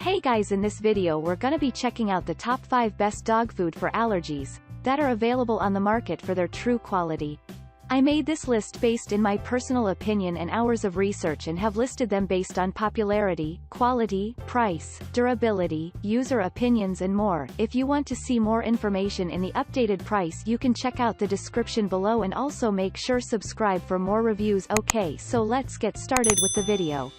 Hey guys, in this video we're gonna be checking out the top 5 best dog food for allergies that are available on the market for their true quality. I made this list based in my personal opinion and hours of research and have listed them based on popularity, quality, price, durability, user opinions and more. If you want to see more information in the updated price, you can check out the description below and also make sure subscribe for more reviews. Okay, so let's get started with the video.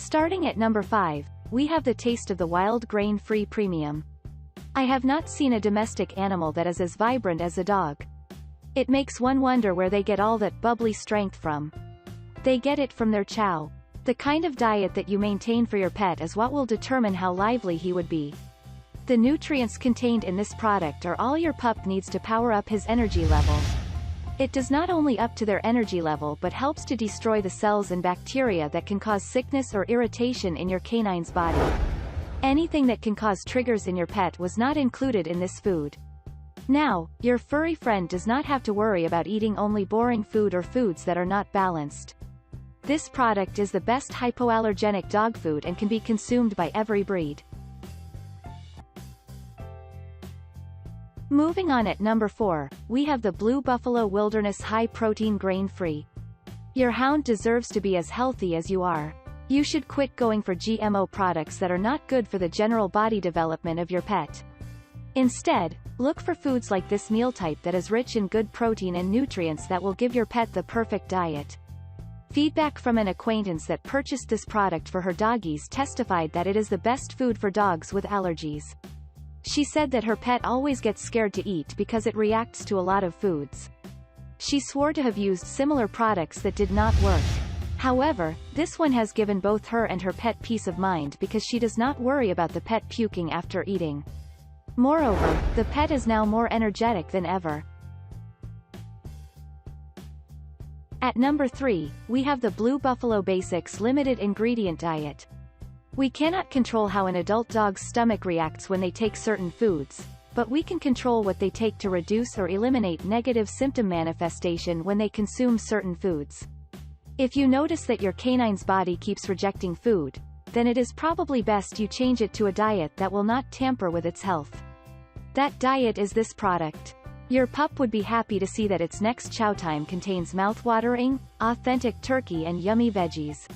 Starting at number 5, we have the Taste of the Wild Grain-Free Premium. I have not seen a domestic animal that is as vibrant as a dog. It makes one wonder where they get all that bubbly strength from. They get it from their chow. The kind of diet that you maintain for your pet is what will determine how lively he would be. The nutrients contained in this product are all your pup needs to power up his energy level. It does not only up to their energy level but helps to destroy the cells and bacteria that can cause sickness or irritation in your canine's body. Anything that can cause triggers in your pet was not included in this food. Now, your furry friend does not have to worry about eating only boring food or foods that are not balanced. This product is the best hypoallergenic dog food and can be consumed by every breed. Moving on, at number 4, we have the Blue Buffalo Wilderness High Protein Grain-Free. Your hound deserves to be as healthy as you are. You should quit going for GMO products that are not good for the general body development of your pet. Instead, look for foods like this meal type that is rich in good protein and nutrients that will give your pet the perfect diet. Feedback from an acquaintance that purchased this product for her doggies testified that it is the best food for dogs with allergies. She said that her pet always gets scared to eat because it reacts to a lot of foods. She swore to have used similar products that did not work. However, this one has given both her and her pet peace of mind because she does not worry about the pet puking after eating. Moreover, the pet is now more energetic than ever. At number 3, we have the Blue Buffalo Basics Limited Ingredient Diet. We cannot control how an adult dog's stomach reacts when they take certain foods, but we can control what they take to reduce or eliminate negative symptom manifestation when they consume certain foods. If you notice that your canine's body keeps rejecting food, then it is probably best you change it to a diet that will not tamper with its health. That diet is this product. Your pup would be happy to see that its next chow time contains mouth-watering, authentic turkey and yummy veggies.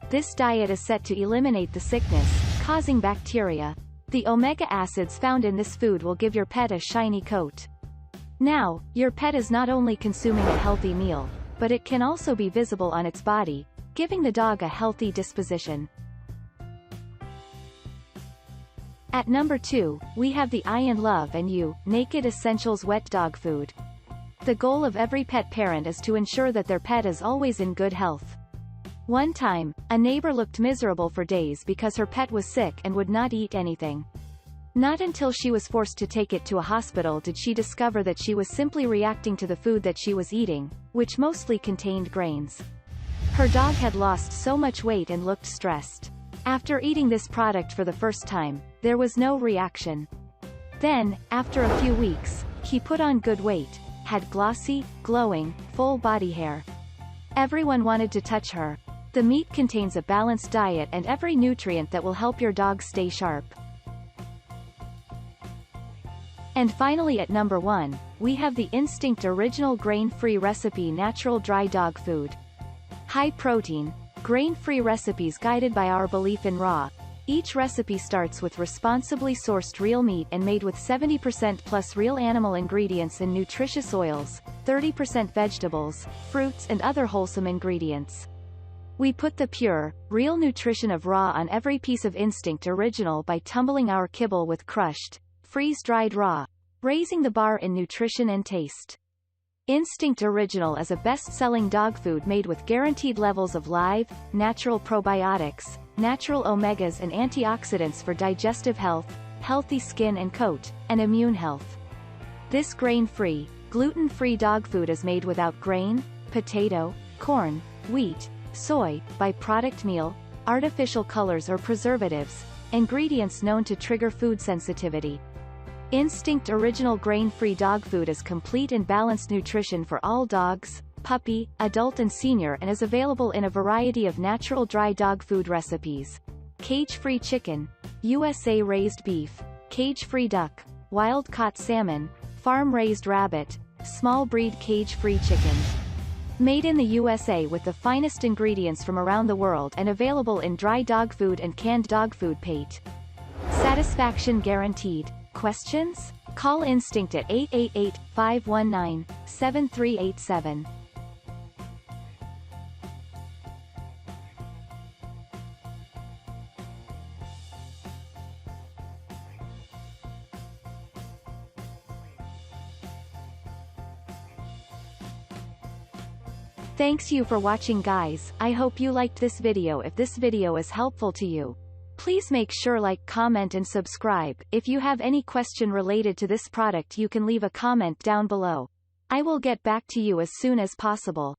This diet is set to eliminate the sickness causing bacteria. The omega acids found in this food will give your pet a shiny coat. Now, your pet is not only consuming a healthy meal, but it can also be visible on its body, giving the dog a healthy disposition. At number 2, we have the I and Love and You Naked Essentials Wet Dog Food. The goal of every pet parent is to ensure that their pet is always in good health. One time, a neighbor looked miserable for days because her pet was sick and would not eat anything. Not until she was forced to take it to a hospital did she discover that she was simply reacting to the food that she was eating, which mostly contained grains. Her dog had lost so much weight and looked stressed. After eating this product for the first time, there was no reaction. Then, after a few weeks, he put on good weight, had glossy, glowing, full body hair. Everyone wanted to touch her. The meat contains a balanced diet and every nutrient that will help your dog stay sharp. And finally, at number 1, we have the Instinct Original Grain-Free Recipe Natural Dry Dog Food. High protein, grain-free recipes guided by our belief in raw. Each recipe starts with responsibly sourced real meat and made with 70% plus real animal ingredients and nutritious oils, 30% vegetables, fruits and other wholesome ingredients. We put the pure, real nutrition of raw on every piece of Instinct Original by tumbling our kibble with crushed, freeze-dried raw, raising the bar in nutrition and taste. Instinct Original is a best-selling dog food made with guaranteed levels of live, natural probiotics, natural omegas and antioxidants for digestive health, healthy skin and coat, and immune health. This grain-free, gluten-free dog food is made without grain, potato, corn, wheat, soy, byproduct meal, artificial colors or preservatives, ingredients known to trigger food sensitivity. Instinct Original Grain-Free Dog Food is complete and balanced nutrition for all dogs, puppy, adult and senior and is available in a variety of natural dry dog food recipes. Cage-free chicken, USA-raised beef, cage-free duck, wild-caught salmon, farm-raised rabbit, small breed cage-free chicken. Made in the USA with the finest ingredients from around the world and available in dry dog food and canned dog food pate. Satisfaction guaranteed. Questions? Call Instinct at 888-519-7387. Thanks you for watching guys. I hope you liked this video. If this video is helpful to you, please make sure like, comment and subscribe. If you have any question related to this product you can leave a comment down below. I will get back to you as soon as possible.